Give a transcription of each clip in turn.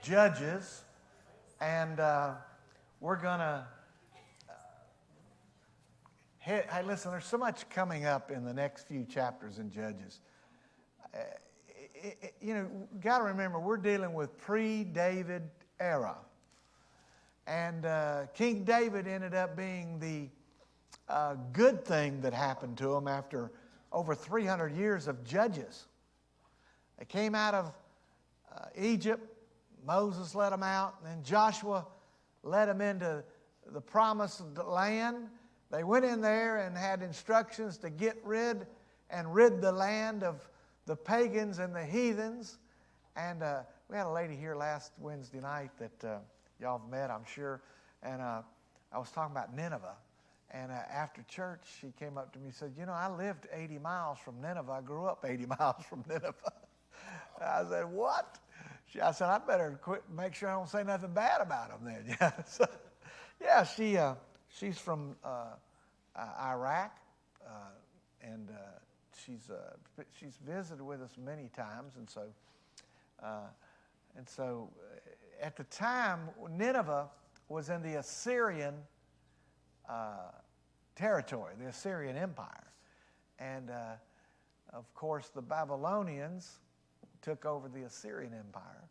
Judges, and we're going to... Hey, listen, there's so much coming up in the next few chapters in Judges. Got to remember, we're dealing with pre-David era. And King David ended up being the good thing that happened to him after over 300 years of judges. They came out of Egypt. Moses led them out. And then Joshua led them into the promised land. They went in there and had instructions to get rid the land of the pagans and the heathens. And we had a lady here last Wednesday night that y'all have met, I'm sure. And I was talking about Nineveh. And after church, she came up to me and said, I lived 80 miles from Nineveh. I grew up 80 miles from Nineveh. I said, what? I said, I better make sure I don't say nothing bad about them then. She's from Iraq, and she's visited with us many times, and so at the time Nineveh was in the Assyrian territory, the Assyrian Empire, and of course the Babylonians took over the Assyrian Empire.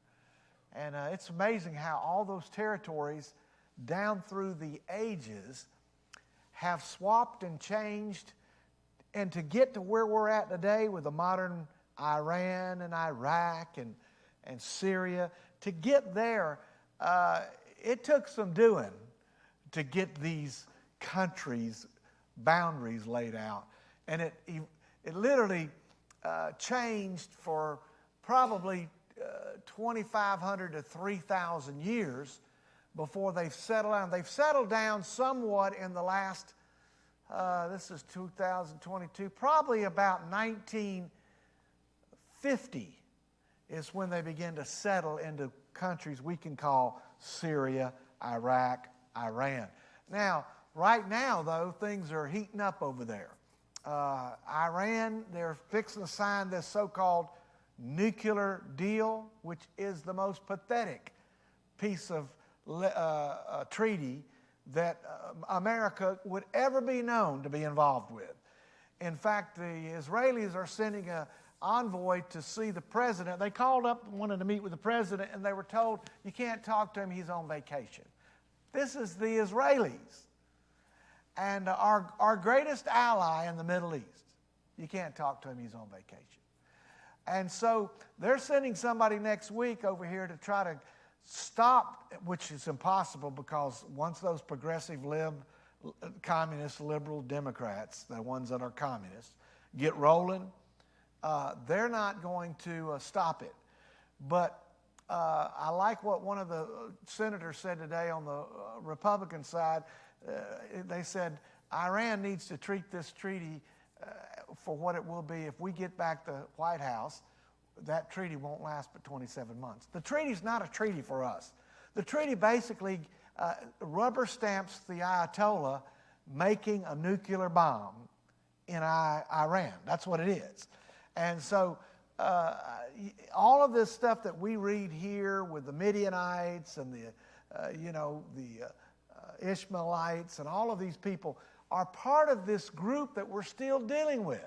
And it's amazing how all those territories down through the ages have swapped and changed. And to get to where we're at today with the modern Iran and Iraq and Syria, to get there, it took some doing to get these countries' boundaries laid out. And it literally changed for probably 2,500 to 3,000 years before they've settled down. They've settled down somewhat in the last, this is 2022, probably about 1950 is when they begin to settle into countries we can call Syria, Iraq, Iran. Now, right now, though, things are heating up over there. Iran, they're fixing to sign this so-called nuclear deal, which is the most pathetic piece of treaty that America would ever be known to be involved with. In fact, the Israelis are sending an envoy to see the president. They called up and wanted to meet with the president, and they were told, you can't talk to him, he's on vacation. This is the Israelis. And our greatest ally in the Middle East. You can't talk to him, he's on vacation. And so they're sending somebody next week over here to try to stop, which is impossible because once those progressive communist liberal Democrats, the ones that are communists, get rolling, they're not going to stop it. But I like what one of the senators said today on the Republican side. They said Iran needs to treat this treaty for what it will be. If we get back the White House, that treaty won't last but 27 months. The treaty's not a treaty for us. The treaty basically rubber stamps the Ayatollah making a nuclear bomb in Iran. That's what it is. And so all of this stuff that we read here with the Midianites and the Ishmaelites and all of these people are part of this group that we're still dealing with.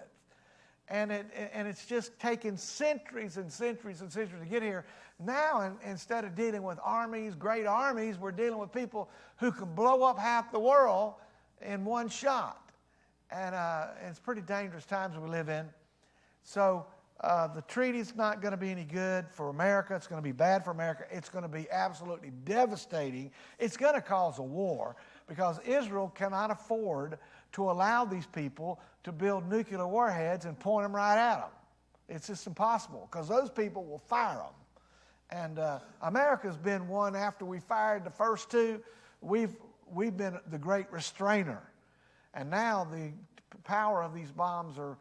And it's just taken centuries and centuries and centuries to get here. Now, instead of dealing with armies, great armies, we're dealing with people who can blow up half the world in one shot. And it's pretty dangerous times we live in. So the treaty's not going to be any good for America. It's going to be bad for America. It's going to be absolutely devastating. It's going to cause a war because Israel cannot afford to allow these people to build nuclear warheads and point them right at them. It's just impossible because those people will fire them. And America's been one, after we fired the first two, we've been the great restrainer. And now the power of these bombs are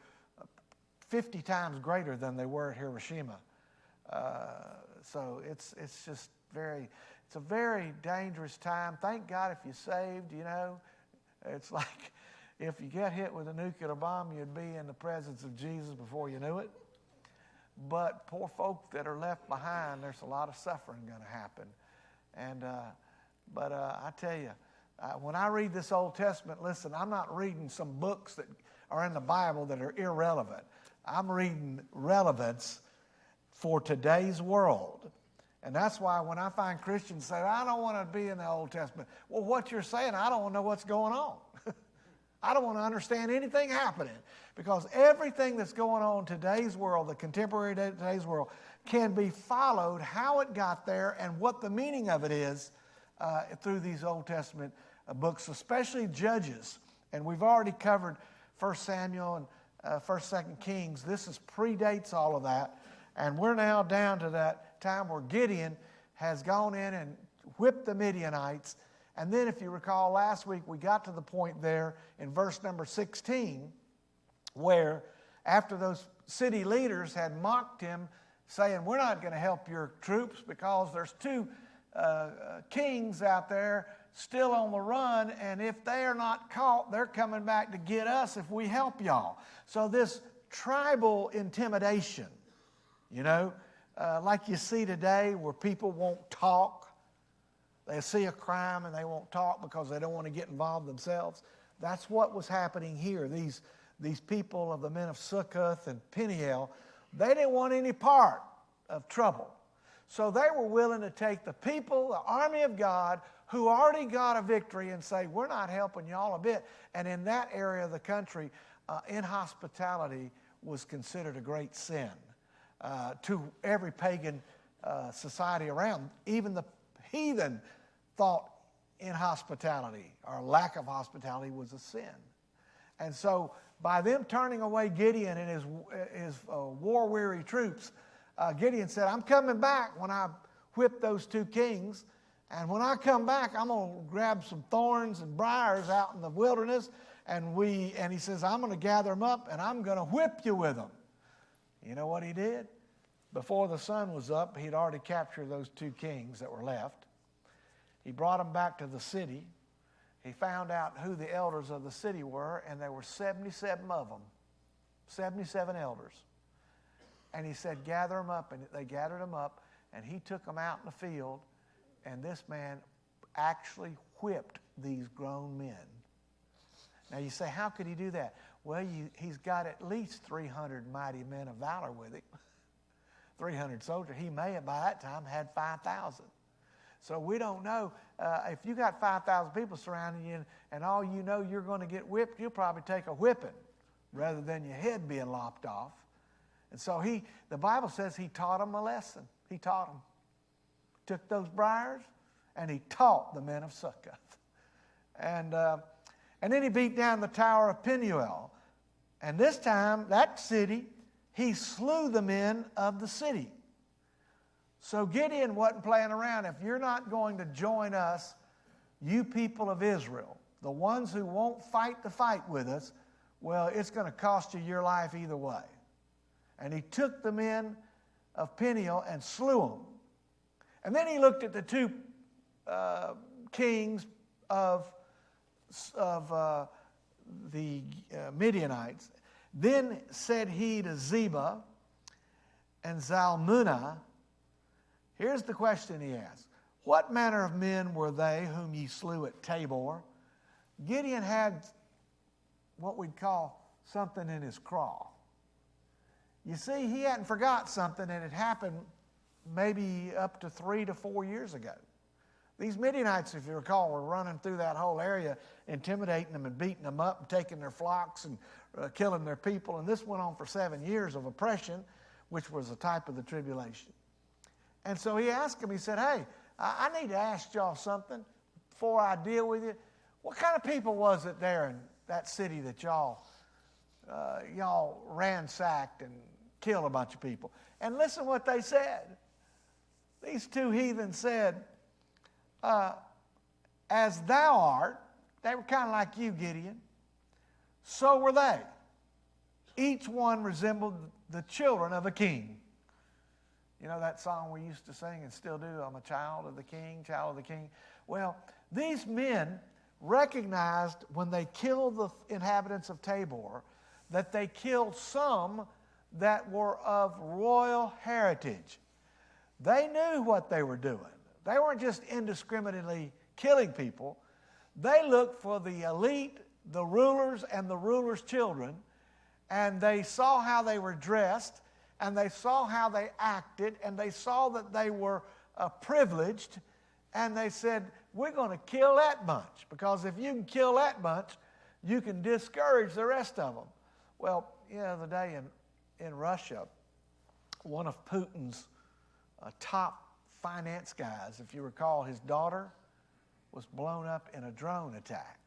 50 times greater than they were at Hiroshima. So it's just it's a very dangerous time. Thank God if you're saved, It's like if you get hit with a nuclear bomb, you'd be in the presence of Jesus before you knew it. But poor folk that are left behind, there's a lot of suffering going to happen. And I tell you, when I read this Old Testament, listen, I'm not reading some books that are in the Bible that are irrelevant. I'm reading relevance for today's world. And that's why when I find Christians say, I don't want to be in the Old Testament. Well, what you're saying, I don't know what's going on. I don't want to understand anything happening, because everything that's going on in today's world, the contemporary today's world, can be followed, how it got there and what the meaning of it is through these Old Testament books, especially Judges. And we've already covered 1 Samuel and 1st, 2nd Kings. This predates all of that. And we're now down to that time where Gideon has gone in and whipped the Midianites. And then, if you recall, last week we got to the point there in verse number 16 where after those city leaders had mocked him, saying, we're not going to help your troops because there's two kings out there still on the run, and if they are not caught, they're coming back to get us if we help y'all. So this tribal intimidation, like you see today where people won't talk. They see a crime and they won't talk because they don't want to get involved themselves. That's what was happening here. These people of the men of Succoth and Peniel, they didn't want any part of trouble. So they were willing to take the people, the army of God, who already got a victory, and say, we're not helping y'all a bit. And in that area of the country, inhospitality was considered a great sin to every pagan society around. Even the heathen thought inhospitality or lack of hospitality was a sin. And so by them turning away Gideon and his war-weary troops, Gideon said, I'm coming back when I whip those two kings. And when I come back, I'm going to grab some thorns and briars out in the wilderness. And he says, I'm going to gather them up and I'm going to whip you with them. You know what he did? Before the sun was up, he'd already captured those two kings that were left. He brought them back to the city. He found out who the elders of the city were, and there were 77 of them, 77 elders. And he said, gather them up, and they gathered them up, and he took them out in the field, and this man actually whipped these grown men. Now you say, how could he do that? Well, he's got at least 300 mighty men of valor with him. 300 soldiers. He may have, by that time, had 5,000. So we don't know. If you got 5,000 people surrounding you and all you know you're going to get whipped, you'll probably take a whipping rather than your head being lopped off. And so the Bible says he taught them a lesson. He taught them. Took those briars and he taught the men of Succoth. And then he beat down the tower of Peniel. And this time, that city, he slew the men of the city. So Gideon wasn't playing around. If you're not going to join us, you people of Israel, the ones who won't fight the fight with us, well, it's going to cost you your life either way. And he took the men of Peniel and slew them. And then he looked at the two kings of the Midianites. Then said he to Zebah and Zalmunna, here's the question he asked. What manner of men were they whom ye slew at Tabor? Gideon had what we'd call something in his craw. You see, he hadn't forgot something that had happened maybe up to 3 to 4 years ago. These Midianites, if you recall, were running through that whole area, intimidating them and beating them up and taking their flocks and killing their people. And this went on for 7 years of oppression, which was a type of the tribulation. And so he asked him, he said, hey, I need to ask y'all something before I deal with you. What kind of people was it there in that city that y'all ransacked and killed a bunch of people? And listen what they said. These two heathens said, as thou art, they were kind of like you, Gideon, so were they. Each one resembled the children of a king. You know that song we used to sing and still do, I'm a child of the king, child of the king. Well, these men recognized when they killed the inhabitants of Tabor that they killed some that were of royal heritage. They knew what they were doing. They weren't just indiscriminately killing people. They looked for the elite, the rulers, and the rulers' children, and they saw how they were dressed, and they saw how they acted, and they saw that they were privileged, and they said, we're going to kill that bunch, because if you can kill that bunch, you can discourage the rest of them. Well, the other day in Russia, one of Putin's top finance guys, if you recall, his daughter was blown up in a drone attack.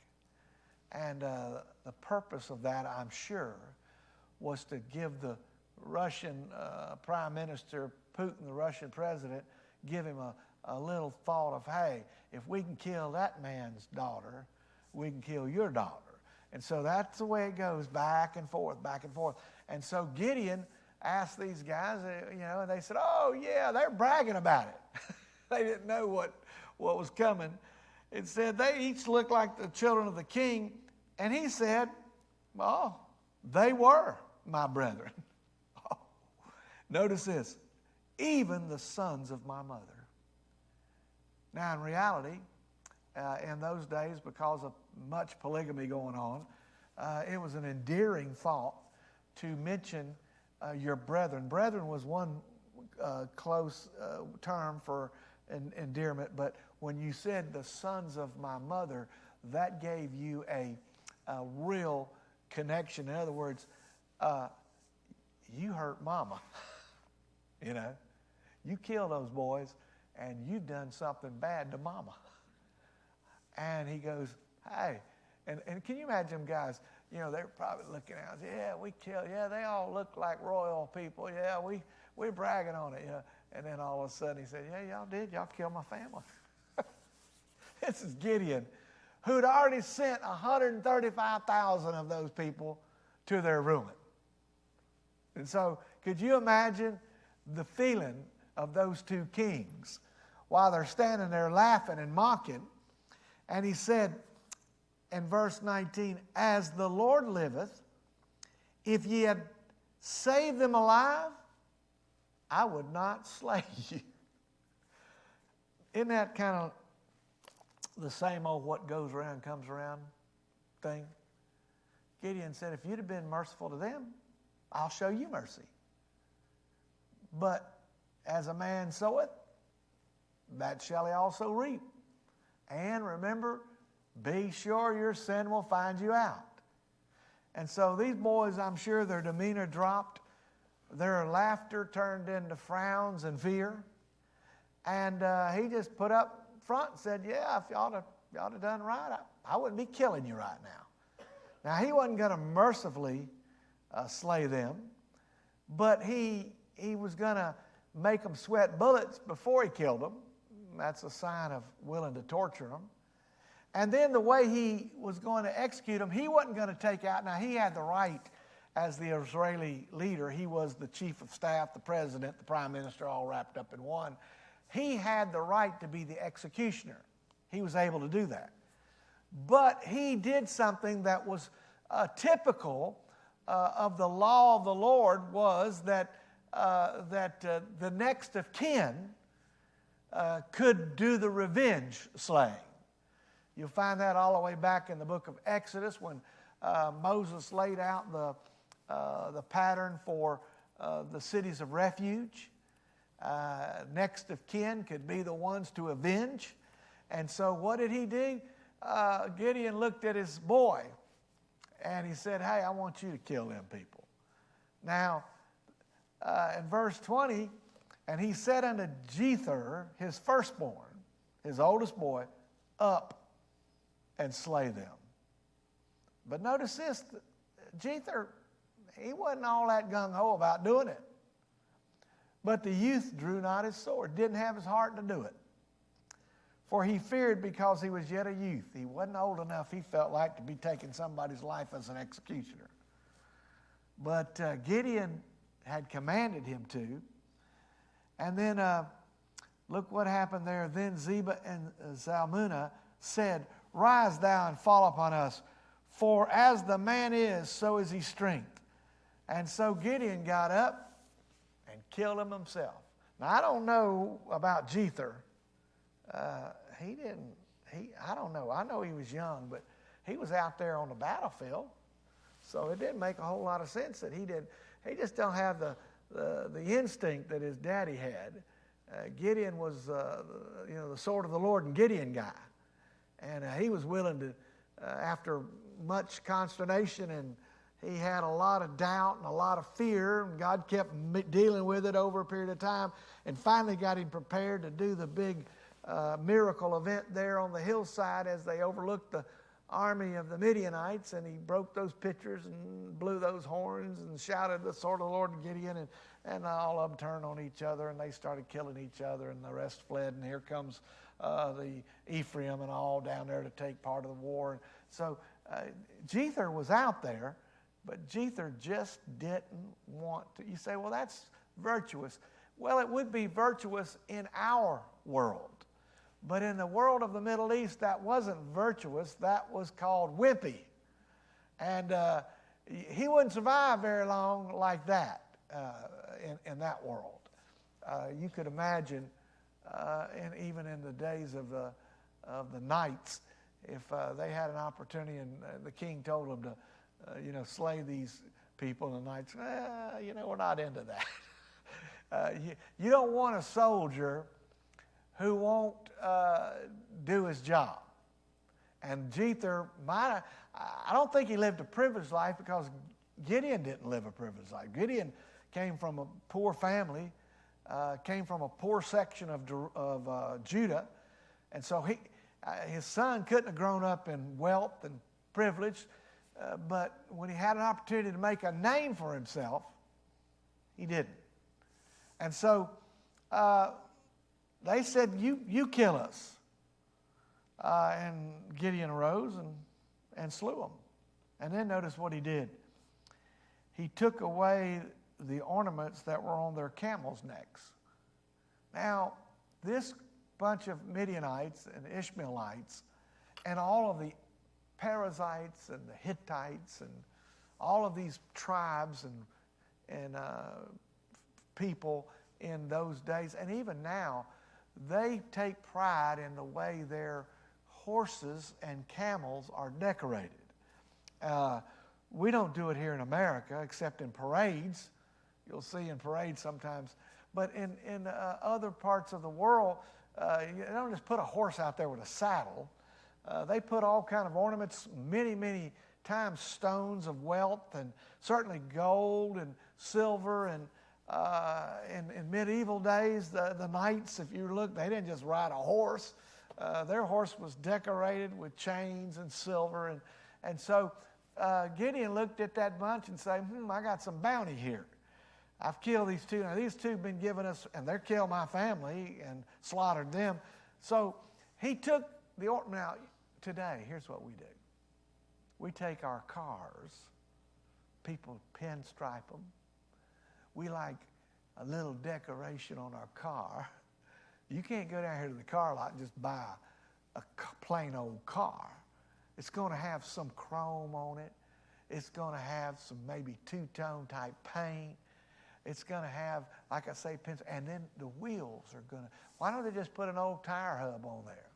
And the purpose of that, I'm sure, was to give the Russian Prime Minister, Putin, the Russian president, give him a little thought of, hey, if we can kill that man's daughter, we can kill your daughter. And so that's the way it goes, back and forth, back and forth. And so Gideon asked these guys, and they said, oh, yeah, they're bragging about it. They didn't know what was coming. It said they each looked like the children of the king. And he said, oh, they were my brethren. Oh, notice this, even the sons of my mother. Now, in reality, in those days, because of much polygamy going on, it was an endearing thought to mention your brethren. Brethren was one close term for endearment, but when you said the sons of my mother, that gave you a real connection. In other words, you hurt mama. You killed those boys, and you've done something bad to mama. And he goes, hey, and can you imagine them guys, they're probably looking out, yeah, we killed, yeah, they all look like royal people, yeah, we're bragging on it, And then all of a sudden he said, yeah, y'all did, y'all killed my family. This is Gideon, who'd already sent 135,000 of those people to their ruin. And so could you imagine the feeling of those two kings while they're standing there laughing and mocking? And he said in verse 19, as the Lord liveth, if ye had saved them alive, I would not slay you. Isn't that kind of the same old what goes around comes around thing? Gideon said, if you'd have been merciful to them, I'll show you mercy. But as a man soweth, that shall he also reap. And remember, be sure your sin will find you out. And so these boys, I'm sure their demeanor dropped. Their laughter turned into frowns and fear. And he just put up front and said, yeah, if y'all have done right, I wouldn't be killing you right now. Now, he wasn't going to mercifully slay them, but he was going to make them sweat bullets before he killed them. That's a sign of willing to torture them. And then the way he was going to execute them, he wasn't going to take out. Now, he had the right as the Israeli leader. He was the chief of staff, the president, the prime minister, all wrapped up in one. He had the right to be the executioner. He was able to do that. But he did something that was typical of the law of the Lord, was that the next of kin could do the revenge slaying. You'll find that all the way back in the book of Exodus when Moses laid out the pattern for the cities of refuge. Next of kin could be the ones to avenge. And so what did he do? Gideon looked at his boy and he said, hey, I want you to kill them people. Now, in verse 20, and he said unto Jether, his firstborn, his oldest boy, up and slay them. But notice this, Jether, he wasn't all that gung-ho about doing it. But the youth drew not his sword, didn't have his heart to do it. For he feared because he was yet a youth. He wasn't old enough, he felt like, to be taking somebody's life as an executioner. But Gideon had commanded him to. And then look what happened there. Then Zebah and Zalmunna said, rise thou and fall upon us, for as the man is, so is he strength. And so Gideon got up and killed him himself. Now, I don't know about Jether. I don't know. I know he was young, but he was out there on the battlefield. So it didn't make a whole lot of sense that he did. He just don't have the instinct that his daddy had. Gideon was, the sword of the Lord and Gideon guy. And he was willing to, after much consternation, and he had a lot of doubt and a lot of fear, and God kept dealing with it over a period of time, and finally got him prepared to do the big miracle event there on the hillside as they overlooked the army of the Midianites, and he broke those pitchers and blew those horns and shouted the sword of the Lord and Gideon, and all of them turned on each other, and they started killing each other, and the rest fled, and here comes the Ephraim and all down there to take part of the war. And so Jether was out there, but Jether just didn't want to. You say, well, that's virtuous. Well, it would be virtuous in our world. But in the world of the Middle East, that wasn't virtuous. That was called wimpy. And he wouldn't survive very long like that in that world. You could imagine, and even in the days of the knights, if they had an opportunity and the king told them to, slay these people, and the knights, we're not into that. You don't want a soldier who won't do his job. And Jether I don't think he lived a privileged life, because Gideon didn't live a privileged life. Gideon came from a poor family, came from a poor section of Judah, and so his son couldn't have grown up in wealth and privilege, but when he had an opportunity to make a name for himself, he didn't. And so they said, you kill us. And Gideon arose and slew them. And then notice what he did. He took away the ornaments that were on their camels' necks. Now, this bunch of Midianites and Ishmaelites and all of the Perizzites and the Hittites and all of these tribes and people in those days, and even now, they take pride in the way their horses and camels are decorated. We don't do it here in America, except in parades. You'll see in parades sometimes. But in other parts of the world, you don't just put a horse out there with a saddle. They put all kind of ornaments, many, many times stones of wealth, and certainly gold and silver. And in medieval days, the knights, if you look, they didn't just ride a horse. Their horse was decorated with chains and silver. And so Gideon looked at that bunch and said, I got some bounty here. I've killed these two. Now, these two have been given us, and they're killed my family and slaughtered them. So he took the order. Now, today, here's what we do. We take our cars, people pinstripe them. We like a little decoration on our car. You can't go down here to the car lot and just buy a plain old car. It's going to have some chrome on it. It's going to have some maybe two-tone type paint. It's going to have, like I say, pencil, and then the wheels are going to. Why don't they just put an old tire hub on there?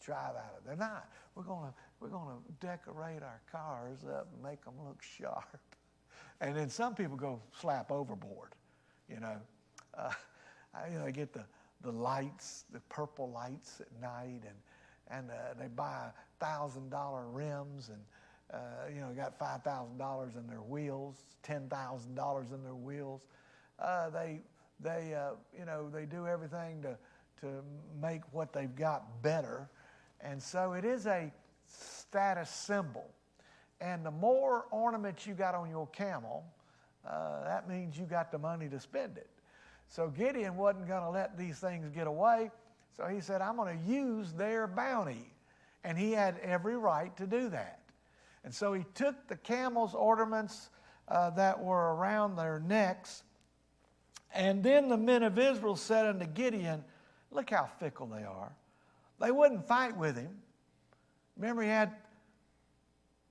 Drive out of it. They're not. We're going to decorate our cars up and make them look sharp. And then some people go slap overboard, They get the lights, the purple lights at night, and they buy $1,000 rims, and got $5,000 in their wheels, $10,000 in their wheels. They do everything to make what they've got better, and so it is a status symbol. And the more ornaments you got on your camel, that means you got the money to spend it. So Gideon wasn't going to let these things get away. So he said, I'm going to use their bounty. And he had every right to do that. And so he took the camel's ornaments that were around their necks. And then the men of Israel said unto Gideon, look how fickle they are. They wouldn't fight with him. Remember, he had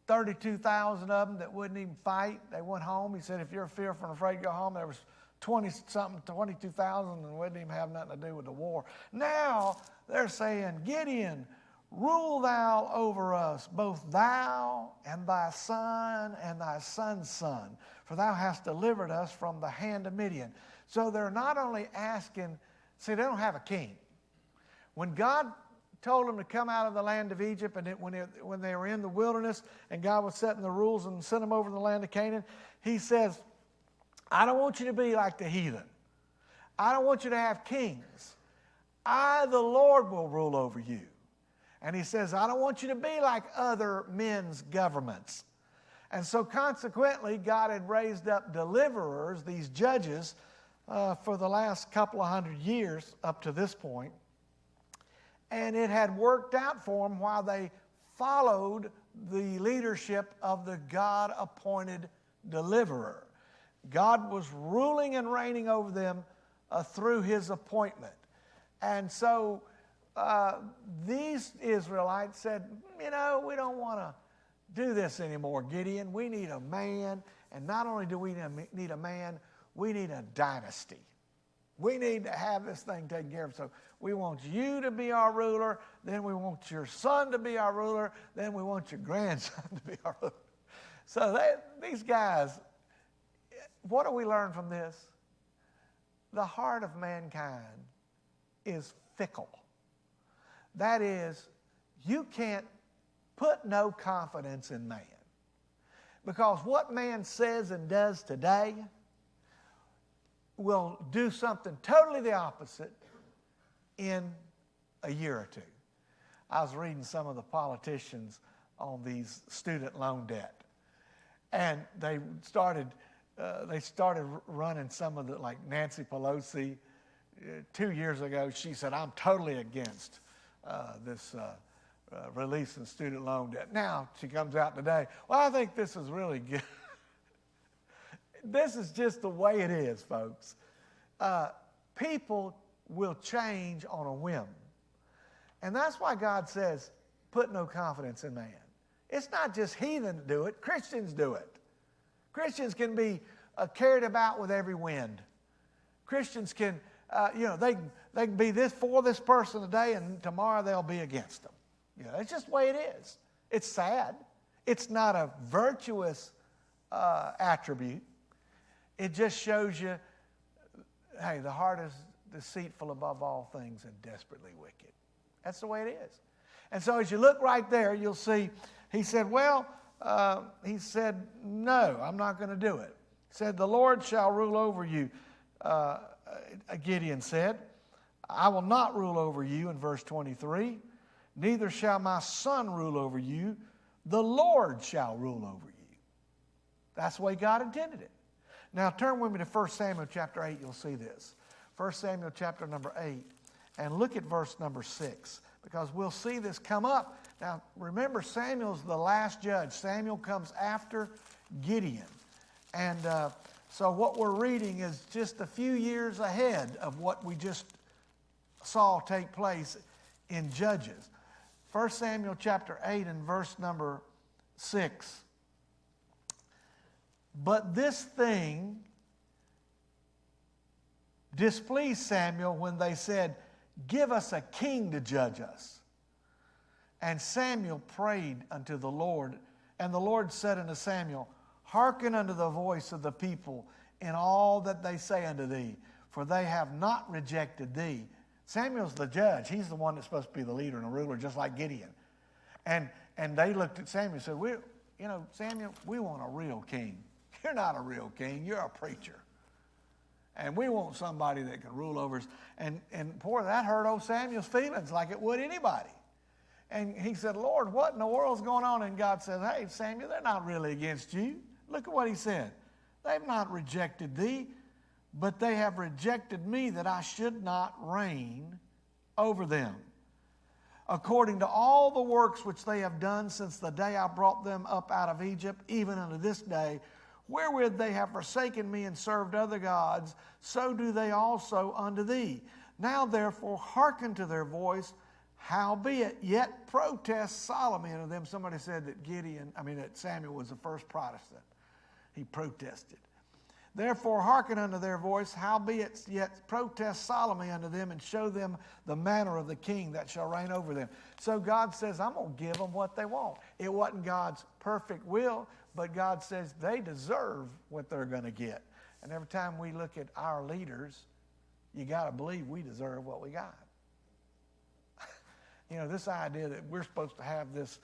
32,000 of them that wouldn't even fight. They went home. He said, if you're fearful and afraid to go home, there was 22,000 and wouldn't even have nothing to do with the war. Now they're saying, Gideon, rule thou over us, both thou and thy son and thy son's son, for thou hast delivered us from the hand of Midian. So they're not only asking, see, they don't have a king. When God told them to come out of the land of Egypt, and when they were in the wilderness and God was setting the rules and sent them over to the land of Canaan, he says, I don't want you to be like the heathen. I don't want you to have kings. I, the Lord, will rule over you. And he says, I don't want you to be like other men's governments. And so consequently, God had raised up deliverers, these judges, for the last couple of hundred years up to this point. And it had worked out for them while they followed the leadership of the God-appointed deliverer. God was ruling and reigning over them through his appointment. And so these Israelites said, we don't want to do this anymore, Gideon. We need a man. And not only do we need a man, we need a dynasty. We need to have this thing taken care of. So we want you to be our ruler. Then we want your son to be our ruler. Then we want your grandson to be our ruler. So these guys, what do we learn from this? The heart of mankind is fickle. That is, you can't put no confidence in man. Because what man says and does today will do something totally the opposite in a year or two. I was reading some of the politicians on these student loan debt. And they started running some of the, like Nancy Pelosi, 2 years ago, she said, I'm totally against this releasing student loan debt. Now she comes out today, well, I think this is really good. This is just the way it is, folks. People will change on a whim. And that's why God says, put no confidence in man. It's not just heathen that do it. Christians do it. Christians can be carried about with every wind. Christians can, they can be this for this person today, and tomorrow they'll be against them. It's just the way it is. It's sad. It's not a virtuous attribute. It just shows you, hey, the heart is deceitful above all things and desperately wicked. That's the way it is. And so as you look right there, you'll see, he said, no, I'm not going to do it. He said, the Lord shall rule over you, Gideon said. I will not rule over you, in verse 23. Neither shall my son rule over you. The Lord shall rule over you. That's the way God intended it. Now turn with me to 1 Samuel chapter 8. You'll see this. 1 Samuel chapter number 8. And look at verse number 6. Because we'll see this come up. Now remember, Samuel's the last judge. Samuel comes after Gideon. And so what we're reading is just a few years ahead of what we just saw take place in Judges. 1 Samuel chapter 8 and verse number 6. But this thing displeased Samuel when they said, give us a king to judge us. And Samuel prayed unto the Lord. And the Lord said unto Samuel, hearken unto the voice of the people in all that they say unto thee, for they have not rejected thee. Samuel's the judge. He's the one that's supposed to be the leader and a ruler, just like Gideon. And they looked at Samuel and said, Samuel, we want a real king. You're not a real king. You're a preacher. And we want somebody that can rule over us. And boy, that hurt old Samuel's feelings like it would anybody. And he said, Lord, what in the world's going on? And God said, hey, Samuel, they're not really against you. Look at what he said. They've not rejected thee, but they have rejected me that I should not reign over them. According to all the works which they have done since the day I brought them up out of Egypt, even unto this day, wherewith they have forsaken me and served other gods, so do they also unto thee. Now therefore hearken to their voice. Howbeit, yet protest Solomon unto them. Somebody said that Samuel was the first Protestant. He protested. Therefore, hearken unto their voice, howbeit yet protest Solomon unto them, and show them the manner of the king that shall reign over them. So God says, I'm going to give them what they want. It wasn't God's perfect will, but God says they deserve what they're going to get. And every time we look at our leaders, you got to believe we deserve what we got. This idea that we're supposed to have this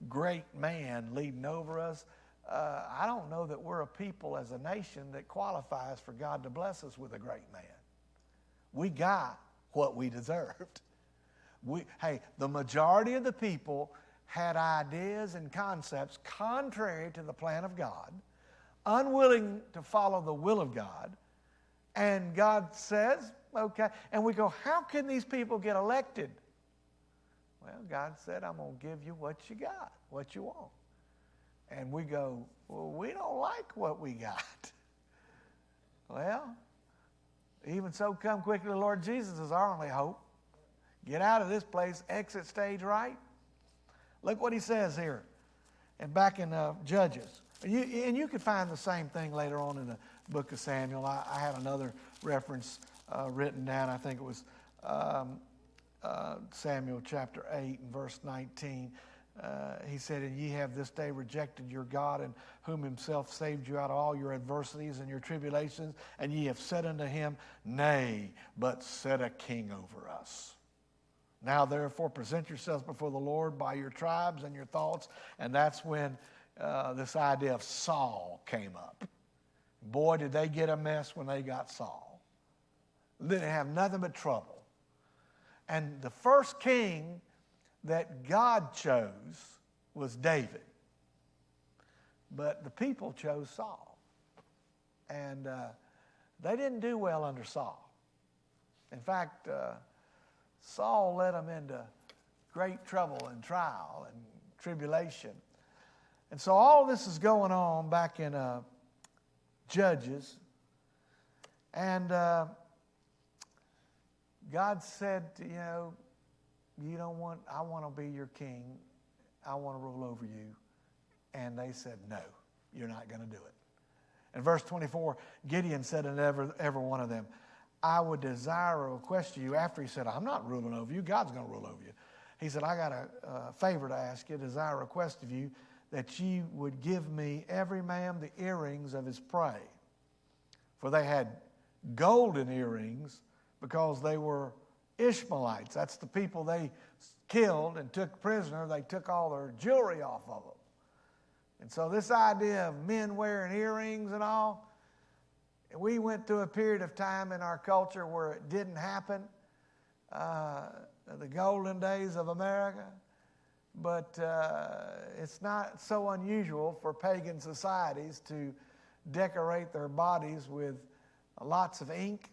great man leading over us, I don't know that we're a people as a nation that qualifies for God to bless us with a great man. We got what we deserved. The majority of the people had ideas and concepts contrary to the plan of God, unwilling to follow the will of God, and God says, okay, and we go, how can these people get elected? Well, God said, I'm going to give you what you got, what you want. And we go, well, we don't like what we got. Well, even so, come quickly, the Lord Jesus is our only hope. Get out of this place, exit stage right. Look what he says here, and back in Judges. And you can find the same thing later on in the book of Samuel. I had another reference written down. I think it was Samuel chapter 8 and verse 19. He said, and ye have this day rejected your God, and whom himself saved you out of all your adversities and your tribulations, and ye have said unto him, nay, but set a king over us. Now therefore present yourselves before the Lord by your tribes and your thoughts. And that's when this idea of Saul came up. Boy, did they get a mess when they got Saul. They didn't have nothing but trouble. And the first king that God chose was David. But the people chose Saul. And they didn't do well under Saul. In fact, Saul led them into great trouble and trial and tribulation. And so all this is going on back in Judges. And God said, I want to be your king. I want to rule over you. And they said, no, you're not going to do it. In verse 24, Gideon said unto every one of them, I would desire a request of you. After he said, I'm not ruling over you, God's going to rule over you. He said, I got a favor to ask you, desire a request of you, that ye would give me every man the earrings of his prey. For they had golden earrings, because they were Ishmaelites. That's the people they killed and took prisoner. They took all their jewelry off of them. And so this idea of men wearing earrings and all, we went through a period of time in our culture where it didn't happen, the golden days of America. But it's not so unusual for pagan societies to decorate their bodies with lots of ink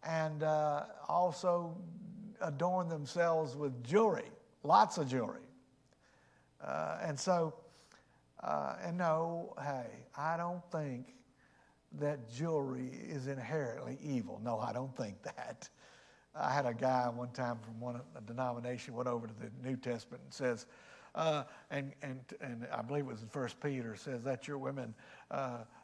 and also adorn themselves with jewelry, lots of jewelry. And no, hey, I don't think that jewelry is inherently evil. No, I don't think that. I had a guy one time from a denomination went over to the New Testament and says, and I believe it was in 1 Peter, says that your women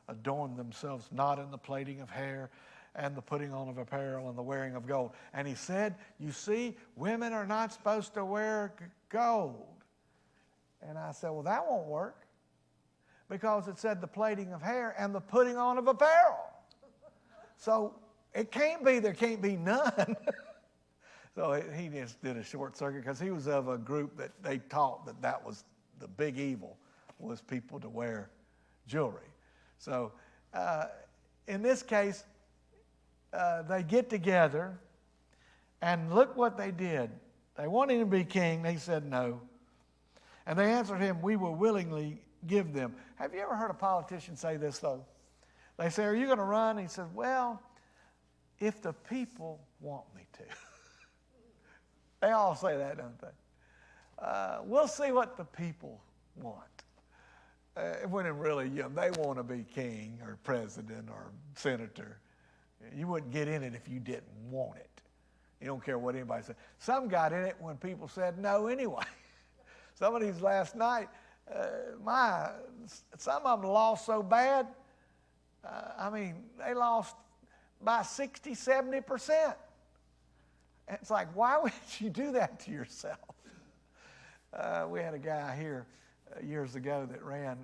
adorn themselves not in the plaiting of hair and the putting on of apparel and the wearing of gold. And he said, you see, women are not supposed to wear gold. And I said, well, that won't work, because it said the plaiting of hair and the putting on of apparel. So it can't be, there can't be none. So he just did a short circuit, because he was of a group that they taught that was the big evil, was people to wear jewelry. So in this case, they get together, and look what they did. They wanted him to be king. They said no. And they answered him, we will willingly give them. Have you ever heard a politician say this, though? They say, are you going to run? He said, well, if the people want me to. They all say that, don't they? We'll see what the people want. When it really, they want to be king or president or senator. You wouldn't get in it if you didn't want it. You don't care what anybody said. Some got in it when people said no anyway. Some of these last night, some of them lost so bad. They lost by 60, 70%. And it's like, why would you do that to yourself? We had a guy here years ago that ran.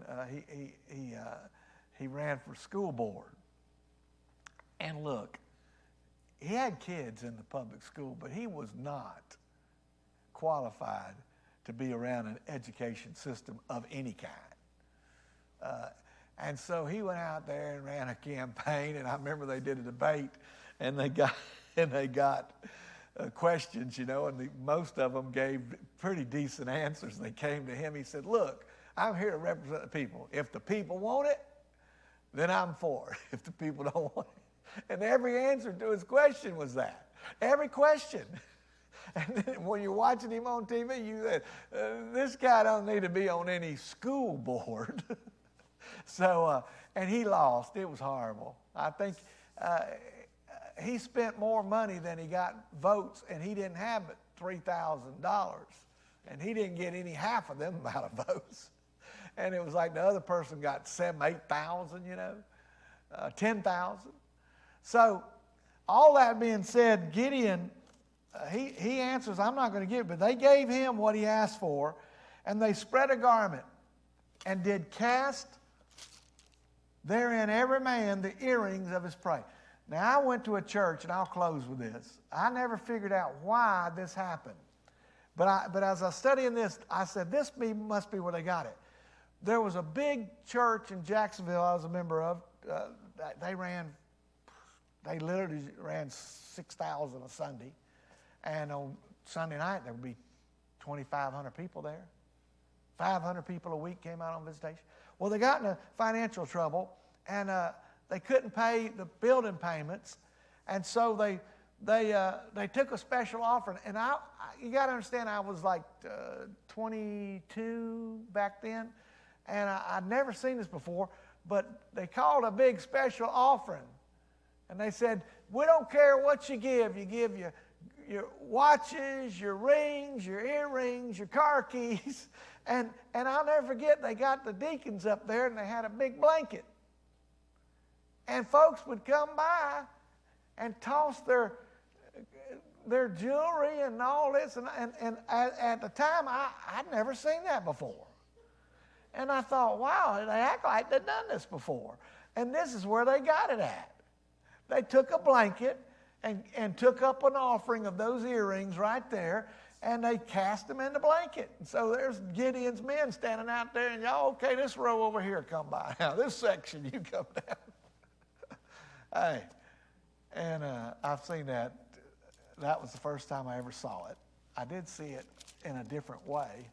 He ran for school board. And look, he had kids in the public school, but he was not qualified to be around an education system of any kind. And so he went out there and ran a campaign, and I remember they did a debate, and they got questions, and most of them gave pretty decent answers. They came to him. He said, "Look, I'm here to represent the people. If the people want it, then I'm for it. If the people don't want it." And every answer to his question was that. Every question. And then when you're watching him on TV, you said, this guy don't need to be on any school board. So, and he lost. It was horrible. I think he spent more money than he got votes, and he didn't have but $3,000. And he didn't get any half of them amount of votes. And it was like the other person got 7,000, 8,000, 10,000. So all that being said, Gideon, he answers, I'm not going to give it. But they gave him what he asked for, and they spread a garment and did cast therein every man the earrings of his prey. Now, I went to a church, and I'll close with this. I never figured out why this happened. But as I was studying this, I said, must be where they got it. There was a big church in Jacksonville I was a member of. They literally ran 6,000 a Sunday. And on Sunday night, there would be 2,500 people there. 500 people a week came out on visitation. Well, they got into financial trouble, and they couldn't pay the building payments, and so they took a special offering. And you got to understand, I was like 22 back then, and I'd never seen this before. But they called a big special offering, and they said, "We don't care what you give. You give your watches, your rings, your earrings, your car keys." And I'll never forget, they got the deacons up there, and they had a big blanket. And folks would come by and toss their jewelry and all this. And at the time, I'd never seen that before. And I thought, wow, they act like they've done this before. And this is where they got it at. They took a blanket and took up an offering of those earrings right there, and they cast them in the blanket. And so there's Gideon's men standing out there, and y'all, okay, this row over here come by. Now, this section, you come down. Hey, and I've seen that. That was the first time I ever saw it. I did see it in a different way.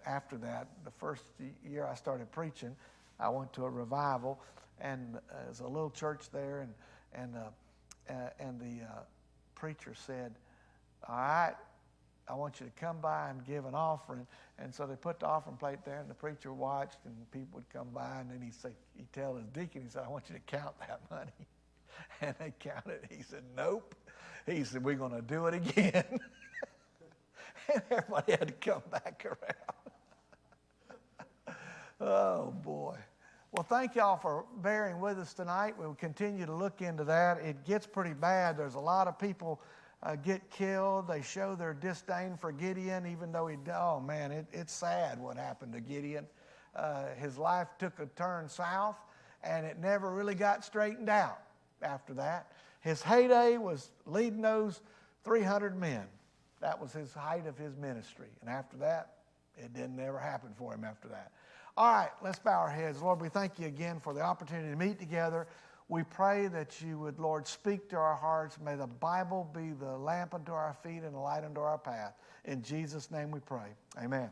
After that, the first year I started preaching, I went to a revival, and there's a little church there, and the preacher said, "All right, I want you to come by and give an offering." And so they put the offering plate there, and the preacher watched, and people would come by, and then he'd tell his deacon, he said, "I want you to count that money." And they counted. He said, "Nope." He said, "We're going to do it again." And everybody had to come back around. Oh, boy. Well, thank y'all for bearing with us tonight. We'll continue to look into that. It gets pretty bad. There's a lot of people get killed. They show their disdain for Gideon, even though it's sad what happened to Gideon. His life took a turn south, and it never really got straightened out after that. His heyday was leading those 300 men. That was his height of his ministry. And after that, it didn't ever happen for him after that. All right, let's bow our heads. Lord, we thank you again for the opportunity to meet together. We pray that you would, Lord, speak to our hearts. May the Bible be the lamp unto our feet and the light unto our path. In Jesus' name we pray. Amen.